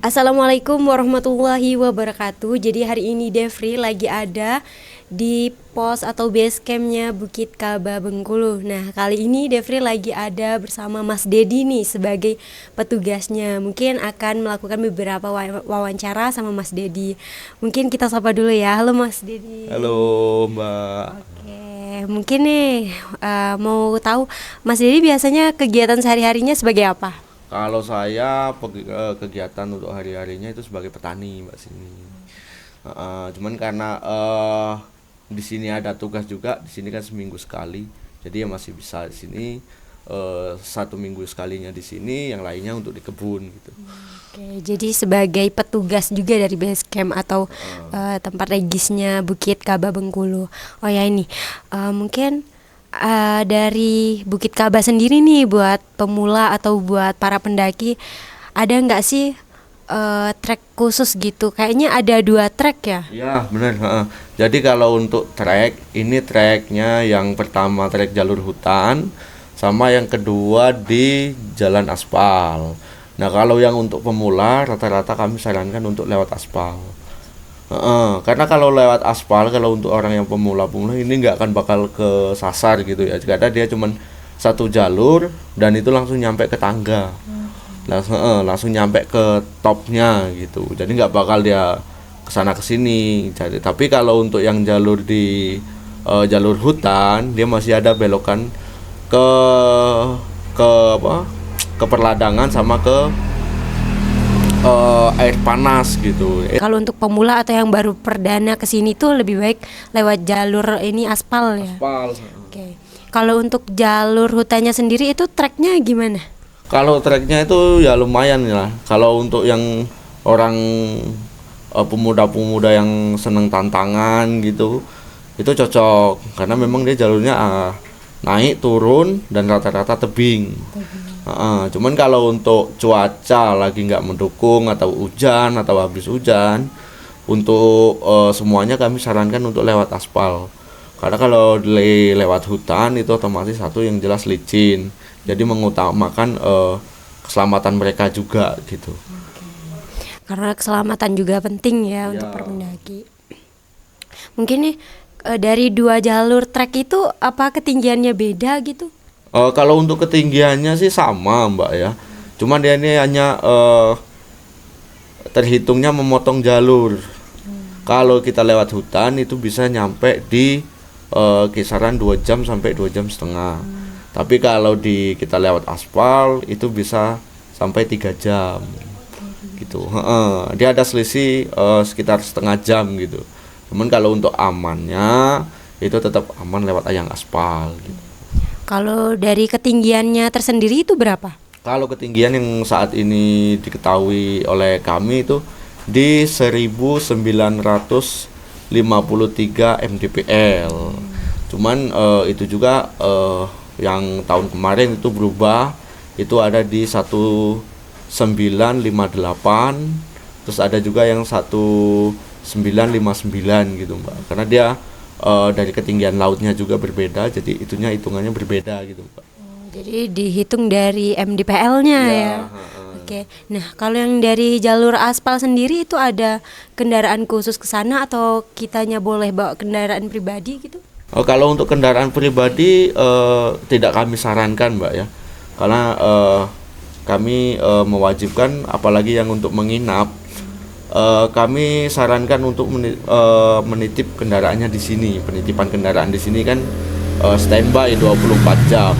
Assalamualaikum warahmatullahi wabarakatuh. Jadi hari ini Devri lagi ada di pos atau base campnya Bukit Kaba Bengkulu. Nah kali ini Devri lagi ada bersama Mas Dedi nih sebagai petugasnya. Mungkin akan melakukan beberapa wawancara sama Mas Dedi. Mungkin kita sapa dulu ya. Halo Mas Dedi. Halo Mbak. Oke, mungkin nih mau tahu Mas Dedi biasanya kegiatan sehari-harinya sebagai apa? Kalau saya kegiatan untuk hari-harinya itu sebagai petani Mbak sini. Cuman karena di sini ada tugas juga, di sini kan seminggu sekali. Jadi ya masih bisa di sini 1 minggu sekalinya di sini, yang lainnya untuk di kebun gitu. Oke, jadi sebagai petugas juga dari base camp atau tempat regisnya Bukit Kaba Bengkulu. Oh ya ini mungkin dari Bukit Kaba sendiri nih buat pemula atau buat para pendaki ada nggak sih trek khusus gitu? Kayaknya ada 2 trek ya? Ya benar. Jadi kalau untuk trek, ini treknya yang pertama trek jalur hutan, sama yang kedua di jalan aspal. Nah kalau yang untuk pemula rata-rata kami sarankan untuk lewat aspal. Karena kalau lewat aspal, kalau untuk orang yang pemula-pemula ini nggak akan bakal kesasar gitu ya. Karena dia cuman satu jalur dan itu langsung nyampe ke tangga, langsung nyampe ke topnya gitu. Jadi nggak bakal dia kesana kesini. Jadi tapi kalau untuk yang jalur di jalur hutan, dia masih ada belokan ke apa? Ke perladangan sama ke air panas gitu. Kalau untuk pemula atau yang baru perdana ke sini tuh lebih baik lewat jalur ini aspal ya. Aspal. Oke. Kalau untuk jalur hutannya sendiri itu treknya gimana? Kalau treknya itu ya lumayan lah. Kalau untuk yang orang pemuda-pemuda yang seneng tantangan gitu, itu cocok karena memang dia jalurnya naik turun dan rata-rata tebing. Cuman kalau untuk cuaca lagi nggak mendukung atau hujan atau habis hujan, untuk semuanya kami sarankan untuk lewat aspal. Karena kalau lewat hutan itu otomatis satu yang jelas licin, jadi mengutamakan keselamatan mereka juga gitu. Karena keselamatan juga penting ya untuk para pendaki. Mungkin nih dari 2 jalur trek itu apa ketinggiannya beda gitu? Kalau untuk ketinggiannya sih sama Mbak ya, cuma dia ini hanya terhitungnya memotong jalur. Kalau kita lewat hutan itu bisa nyampe di kisaran 2 jam sampai 2 jam setengah. Tapi kalau kita lewat aspal itu bisa sampai 3 jam gitu. Dia ada selisih sekitar setengah jam gitu. Cuman kalau untuk amannya itu tetap aman lewat yang aspal gitu. Kalau dari ketinggiannya tersendiri itu berapa? Kalau ketinggian yang saat ini diketahui oleh kami itu di 1953 mdpl. Cuman itu juga yang tahun kemarin itu berubah, itu ada di 1958, terus ada juga yang 1959 gitu Mbak. Karena dia dari ketinggian lautnya juga berbeda, jadi hitungannya berbeda gitu Pak. Jadi dihitung dari MDPL-nya ya. Oke. Nah, kalau yang dari jalur aspal sendiri itu ada kendaraan khusus ke sana atau kitanya boleh bawa kendaraan pribadi gitu? Kalau untuk kendaraan pribadi tidak kami sarankan Mbak ya, karena kami mewajibkan, apalagi yang untuk menginap. Kami sarankan untuk menitip kendaraannya di sini. Penitipan kendaraan di sini kan standby 24 jam.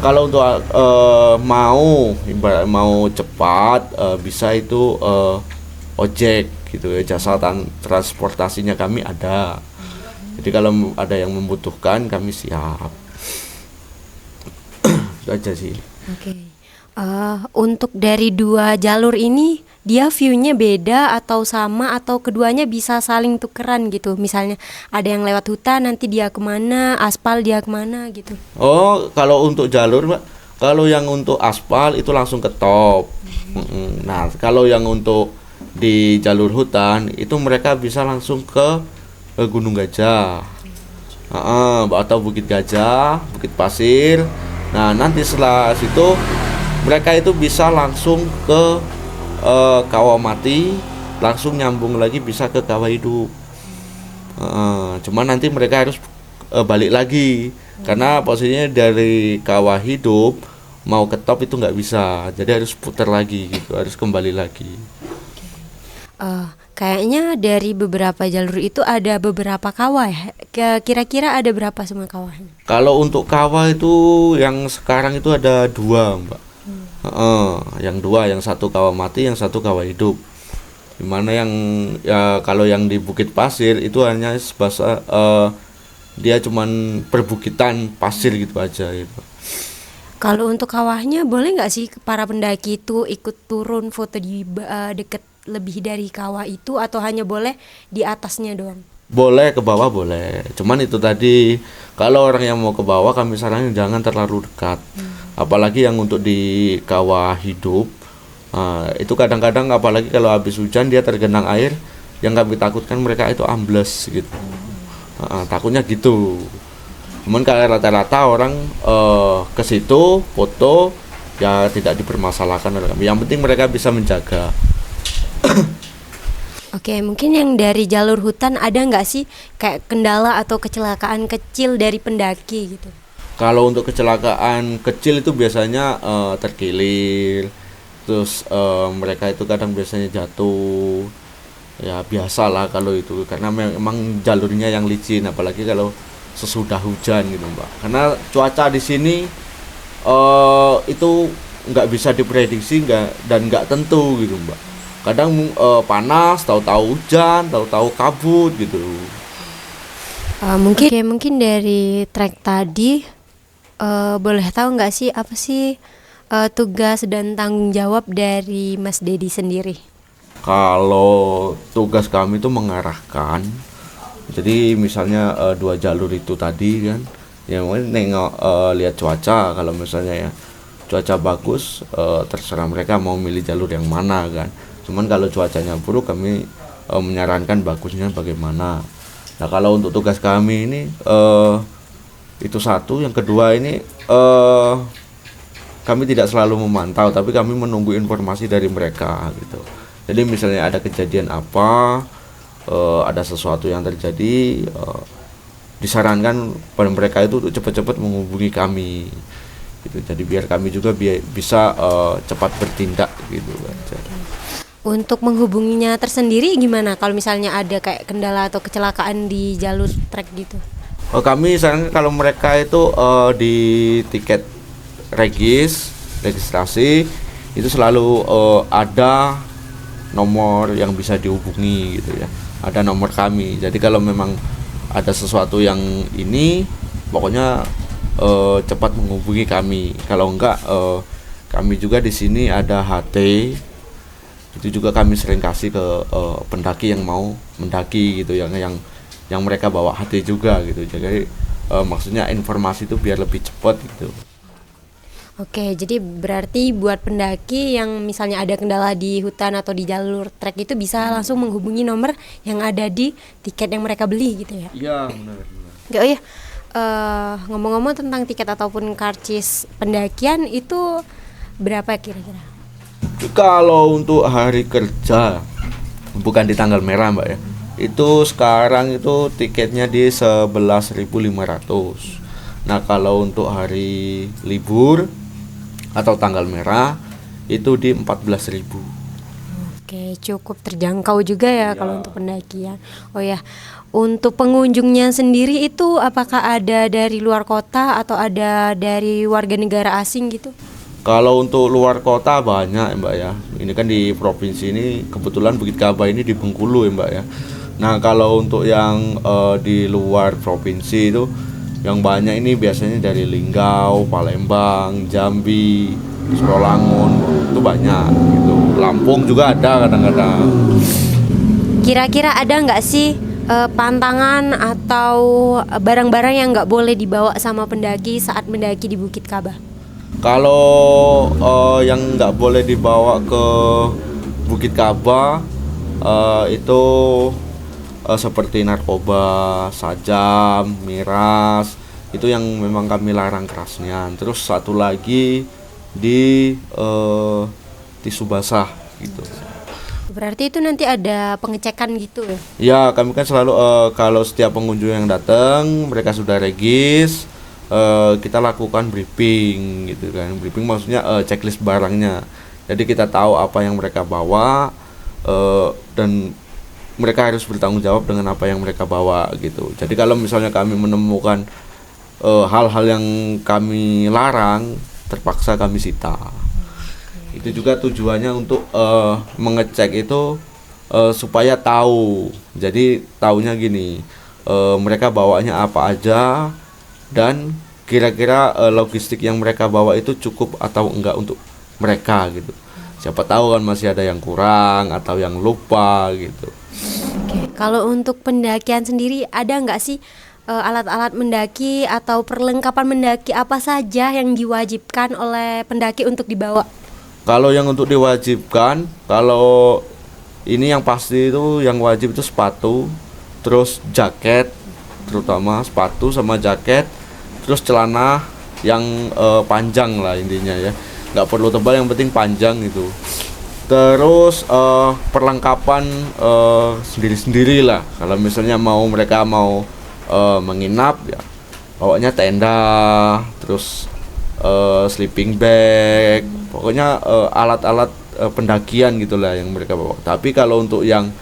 Kalau untuk mau cepat bisa itu ojek gitu ya, jasa transportasinya kami ada. Jadi kalau ada yang membutuhkan kami siap. Itu aja sih. Oke. Untuk dari 2 jalur ini dia view-nya beda atau sama atau keduanya bisa saling tukeran gitu? Misalnya ada yang lewat hutan nanti dia kemana, aspal dia kemana gitu? Kalau untuk jalur Mbak, kalau yang untuk aspal itu langsung ke top. Nah kalau yang untuk di jalur hutan itu mereka bisa langsung ke Gunung Gajah, atau Bukit Gajah, Bukit Pasir. Nah nanti setelah situ mereka itu bisa langsung ke kawah mati langsung nyambung lagi bisa ke kawah hidup. Cuman nanti mereka harus balik lagi karena posisinya dari kawah hidup mau ke top itu nggak bisa, jadi harus putar lagi gitu, harus kembali lagi. Kayaknya dari beberapa jalur itu ada beberapa kawah ya. Kira-kira ada berapa semua kawahnya? Kalau untuk kawah itu yang sekarang itu ada 2, Mbak. Yang 2, yang satu kawah mati, yang satu kawah hidup. Dimana yang ya kalau yang di Bukit Pasir itu hanya dia cuman perbukitan pasir gitu aja gitu. Kalau untuk kawahnya boleh nggak sih para pendaki itu ikut turun foto di deket lebih dari kawah itu, atau hanya boleh di atasnya doang? Boleh ke bawah boleh, cuman itu tadi kalau orang yang mau ke bawah kami saranin jangan terlalu dekat. Apalagi yang untuk di kawah hidup, itu kadang-kadang apalagi kalau habis hujan dia tergenang air, yang kami takutkan mereka itu ambles gitu. Takutnya gitu. Cuman kalau rata-rata orang ke situ foto ya tidak dipermasalahkan oleh kami. Yang penting mereka bisa menjaga. Oke, mungkin yang dari jalur hutan ada nggak sih kayak kendala atau kecelakaan kecil dari pendaki gitu? Kalau untuk kecelakaan kecil itu biasanya terkilir, terus mereka itu kadang biasanya jatuh. Ya biasalah kalau itu karena memang jalurnya yang licin, apalagi kalau sesudah hujan gitu, Mbak. Karena cuaca di sini itu nggak bisa diprediksi dan nggak tentu gitu, Mbak. Kadang panas, tahu-tahu hujan, tahu-tahu kabut gitu. Mungkin dari trek tadi boleh tahu nggak sih apa sih tugas dan tanggung jawab dari Mas Dedi sendiri? Kalau tugas kami itu mengarahkan, jadi misalnya 2 jalur itu tadi kan, yang nengok lihat cuaca. Kalau misalnya ya cuaca bagus, terserah mereka mau milih jalur yang mana kan. Cuman kalau cuacanya buruk kami menyarankan bagusnya bagaimana. Nah kalau untuk tugas kami ini itu satu, yang kedua ini kami tidak selalu memantau, tapi kami menunggu informasi dari mereka gitu. Jadi misalnya ada kejadian apa, ada sesuatu yang terjadi, disarankan pada mereka itu untuk cepat-cepat menghubungi kami gitu. Jadi biar kami juga bisa cepat bertindak gitu aja. Untuk menghubunginya tersendiri gimana kalau misalnya ada kayak kendala atau kecelakaan di jalur trek gitu? Kami sarankan kalau mereka itu di tiket registrasi itu selalu ada nomor yang bisa dihubungi gitu ya. Ada nomor kami. Jadi kalau memang ada sesuatu yang ini, pokoknya cepat menghubungi kami. Kalau enggak, kami juga di sini ada HT. Itu juga kami sering kasih ke pendaki yang mau mendaki gitu, yang mereka bawa HT juga gitu. Jadi maksudnya informasi itu biar lebih cepat gitu. Oke, jadi berarti buat pendaki yang misalnya ada kendala di hutan atau di jalur trek itu bisa langsung menghubungi nomor yang ada di tiket yang mereka beli gitu ya? Iya, benar. Oh ya, ngomong-ngomong tentang tiket ataupun karcis pendakian itu berapa kira-kira? Kalau untuk hari kerja, bukan di tanggal merah, Mbak ya, itu sekarang itu tiketnya di 11.500. Nah kalau untuk hari libur atau tanggal merah itu di 14.000. Oke, cukup terjangkau juga ya kalau untuk pendakian. Oh ya, untuk pengunjungnya sendiri itu apakah ada dari luar kota atau ada dari warga negara asing gitu? Kalau untuk luar kota banyak ya, Mbak ya. Ini kan di provinsi ini kebetulan Bukit Kaba ini di Bengkulu ya, Mbak ya. Nah kalau untuk yang di luar provinsi itu yang banyak ini biasanya dari Linggau, Palembang, Jambi, Sorolangun, itu banyak gitu. Lampung juga ada kadang-kadang. Kira-kira ada nggak sih pantangan atau barang-barang yang nggak boleh dibawa sama pendaki saat mendaki di Bukit Kaba? Kalau yang nggak boleh dibawa ke Bukit Kaba itu seperti narkoba, sajam, miras, itu yang memang kami larang kerasnya. Terus satu lagi di tisu basah. gitu. Berarti itu nanti ada pengecekan gitu ya? Ya, kami kan selalu kalau setiap pengunjung yang datang, mereka sudah regis, kita lakukan briefing gitu kan. Briefing maksudnya checklist barangnya. Jadi kita tahu apa yang mereka bawa dan mereka harus bertanggung jawab dengan apa yang mereka bawa gitu. Jadi kalau misalnya kami menemukan hal-hal yang kami larang, terpaksa kami sita. Itu juga tujuannya untuk mengecek itu supaya tahu. Jadi taunya gini, mereka bawanya apa aja dan kira-kira logistik yang mereka bawa itu cukup atau enggak untuk mereka gitu. Siapa tahu kan masih ada yang kurang atau yang lupa gitu. Oke, kalau untuk pendakian sendiri ada nggak sih alat-alat mendaki atau perlengkapan mendaki apa saja yang diwajibkan oleh pendaki untuk dibawa? Kalau yang untuk diwajibkan, kalau ini yang pasti itu yang wajib itu sepatu, terus jaket, terutama sepatu sama jaket, terus celana yang panjang lah intinya ya, nggak perlu tebal, yang penting panjang itu. Terus perlengkapan sendiri-sendiri lah. Kalau misalnya mereka mau menginap ya, bawanya tenda, terus sleeping bag, pokoknya alat-alat pendakian gitulah yang mereka bawa. Tapi kalau untuk yang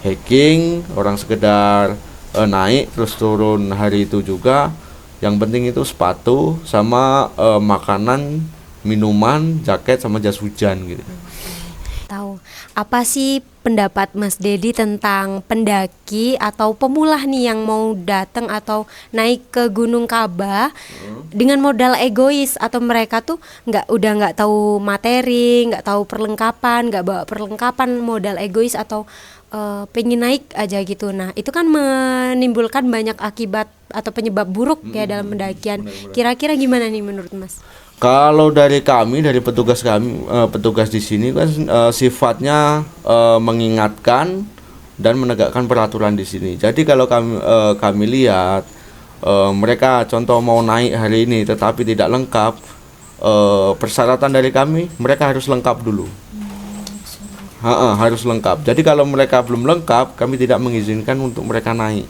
hiking, orang sekedar naik terus turun hari itu juga, yang penting itu sepatu sama makanan, minuman, jaket sama jas hujan gitu. Tahu apa sih pendapat Mas Dedi tentang pendaki atau pemula nih yang mau datang atau naik ke Gunung Kaba dengan modal egois, atau mereka tuh nggak tahu materi, nggak tahu perlengkapan, nggak bawa perlengkapan, modal egois atau pengen naik aja gitu. Nah itu kan menimbulkan banyak akibat atau penyebab buruk ya dalam pendakian. Kira-kira gimana nih menurut Mas? Kalau dari kami, dari petugas kami, petugas di sini kan sifatnya mengingatkan dan menegakkan peraturan di sini. Jadi kalau kami lihat mereka contoh mau naik hari ini tetapi tidak lengkap, persyaratan dari kami mereka harus lengkap dulu. Harus lengkap. Jadi kalau mereka belum lengkap, kami tidak mengizinkan untuk mereka naik.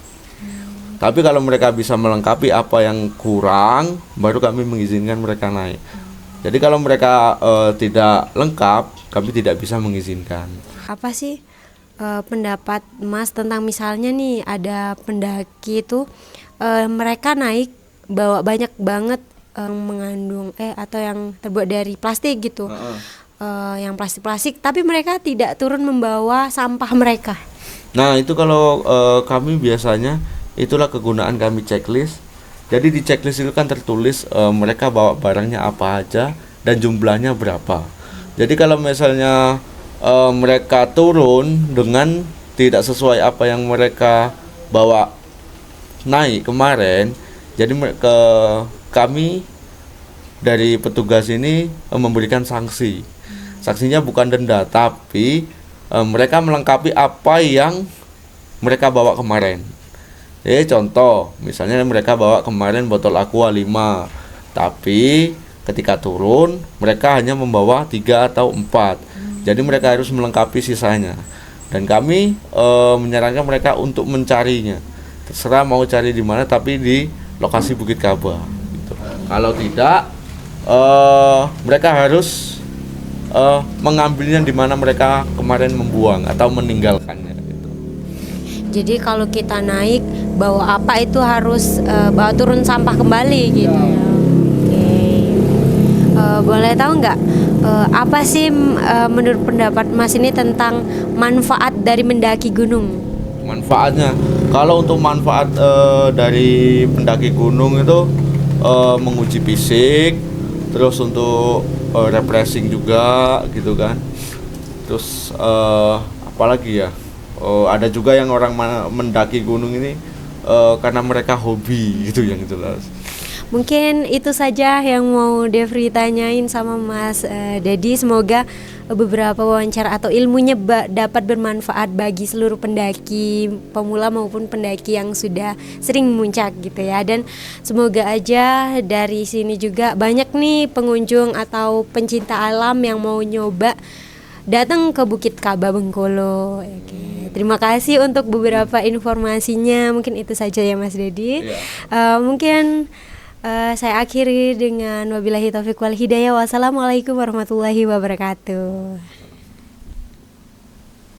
Tapi kalau mereka bisa melengkapi apa yang kurang, baru kami mengizinkan mereka naik. Jadi kalau mereka tidak lengkap, kami tidak bisa mengizinkan. Apa sih pendapat Mas tentang misalnya nih ada pendaki itu mereka naik bawa banyak banget mengandung atau yang terbuat dari plastik gitu, yang plastik-plastik, tapi mereka tidak turun membawa sampah mereka. Nah itu kalau kami biasanya, itulah kegunaan kami checklist. Jadi di checklist itu kan tertulis mereka bawa barangnya apa aja dan jumlahnya berapa. Jadi kalau misalnya mereka turun dengan tidak sesuai apa yang mereka bawa naik kemarin, jadi kami dari petugas ini memberikan sanksi. Sanksinya bukan denda, tapi mereka melengkapi apa yang mereka bawa kemarin. Contoh, misalnya mereka bawa kemarin botol aqua 5, tapi ketika turun mereka hanya membawa 3 atau 4. Jadi mereka harus melengkapi sisanya. Dan kami menyarankan mereka untuk mencarinya. Terserah mau cari di mana, tapi di lokasi Bukit Kaba gitu. Kalau tidak, mereka harus mengambilnya di mana mereka kemarin membuang atau meninggalkannya. Jadi kalau kita naik bawa apa itu harus bawa turun sampah kembali gitu ya. Oke. Boleh tahu nggak apa sih menurut pendapat Mas ini tentang manfaat dari mendaki gunung? Manfaatnya, kalau untuk manfaat dari pendaki gunung itu menguji fisik, terus untuk refreshing juga gitu kan. Terus apalagi ya? Ada juga yang orang mendaki gunung ini karena mereka hobi gitu, yang jelas. Mungkin itu saja yang mau Devri tanyain sama Mas Dedi. Semoga beberapa wawancara atau ilmunya dapat bermanfaat bagi seluruh pendaki pemula maupun pendaki yang sudah sering memuncak gitu ya. Dan semoga aja dari sini juga banyak nih pengunjung atau pencinta alam yang mau nyoba datang ke Bukit Kaba Bengkulu. Oke. Terima kasih untuk beberapa informasinya. Mungkin itu saja ya Mas Dedi. Mungkin saya akhiri dengan wabillahi taufiq wal hidayah. Wassalamualaikum warahmatullahi wabarakatuh.